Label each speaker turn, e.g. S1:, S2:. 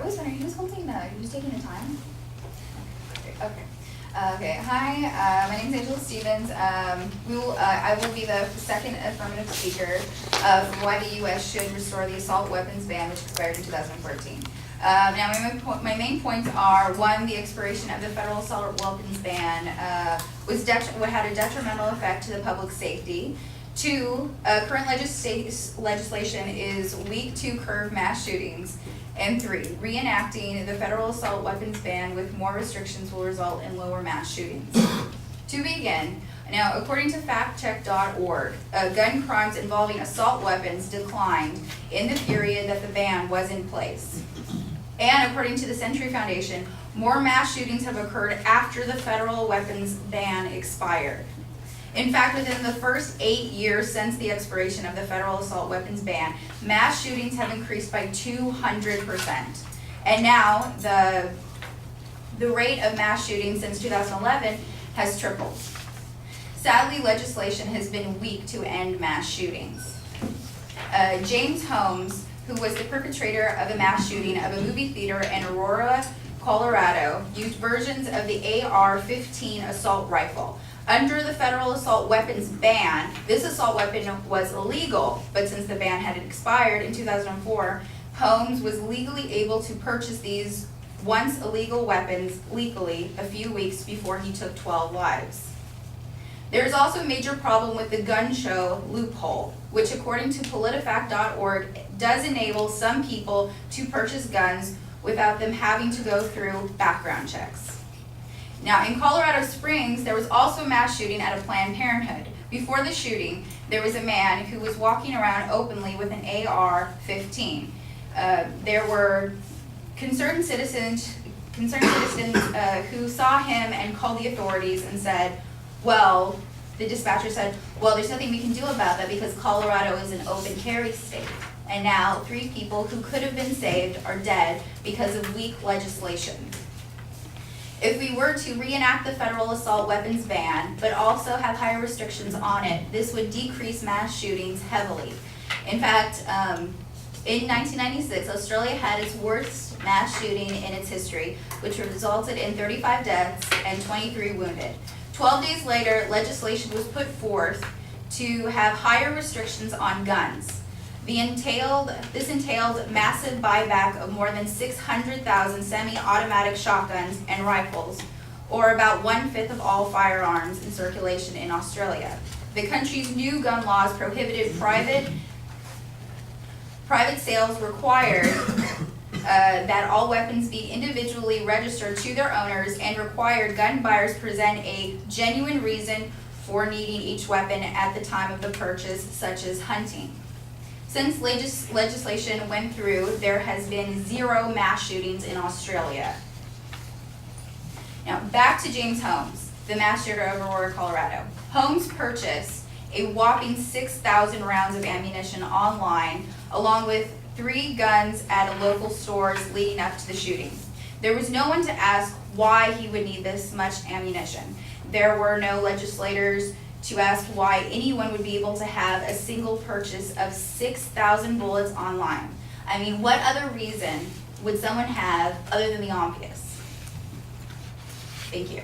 S1: was wondering, who's taking the time? Okay, hi, my name is Angela Stevens. I will be the second affirmative speaker of why the U.S. should restore the assault weapons ban, which expired in 2014. Now, my main points are: one, the expiration of the federal assault weapons ban had a detrimental effect to the public safety. Two, current legislation is weak to curb mass shootings. And three, reenacting the federal assault weapons ban with more restrictions will result in lower mass shootings. To begin, now according to factcheck.org, gun crimes involving assault weapons declined in the period that the ban was in place. And according to the Century Foundation, more mass shootings have occurred after the federal weapons ban expired. In fact, within the first 8 years since the expiration of the federal assault weapons ban, mass shootings have increased by 200%. And now the rate of mass shootings since 2011 has tripled. Sadly, legislation has been weak to end mass shootings. James Holmes, who was the perpetrator of a mass shooting of a movie theater in Aurora, Colorado, used versions of the AR-15 assault rifle. Under the federal assault weapons ban, this assault weapon was illegal, but since the ban had expired in 2004, Holmes was legally able to purchase these once illegal weapons legally a few weeks before he took 12 lives. There is also a major problem with the gun show loophole, which according to PolitiFact.org does enable some people to purchase guns without them having to go through background checks. Now, in Colorado Springs, there was also a mass shooting at a Planned Parenthood. Before the shooting, there was a man who was walking around openly with an AR-15. There were concerned citizens who saw him and called the authorities and said, well, the dispatcher said, well, there's nothing we can do about that because Colorado is an open carry state. And now 3 people who could have been saved are dead because of weak legislation. If we were to reenact the federal assault weapons ban, but also have higher restrictions on it, this would decrease mass shootings heavily. In fact, in 1996, Australia had its worst mass shooting in its history, which resulted in 35 deaths and 23 wounded. 12 days later, legislation was put forth to have higher restrictions on guns. This entailed massive buyback of more than 600,000 semi-automatic shotguns and rifles, or about 1/5 of all firearms in circulation in Australia. The country's new gun laws prohibited private sales, required that all weapons be individually registered to their owners, and required gun buyers present a genuine reason for needing each weapon at the time of the purchase, such as hunting. Since legislation went through, there has been 0 mass shootings in Australia. Now, back to James Holmes, the mass shooter of Aurora, Colorado. Holmes purchased a whopping 6,000 rounds of ammunition online, along with 3 guns at local stores leading up to the shooting. There was no one to ask why he would need this much ammunition. There were no legislators to ask why anyone would be able to have a single purchase of 6,000 bullets online. I mean, what other reason would someone have other than the obvious? Thank you.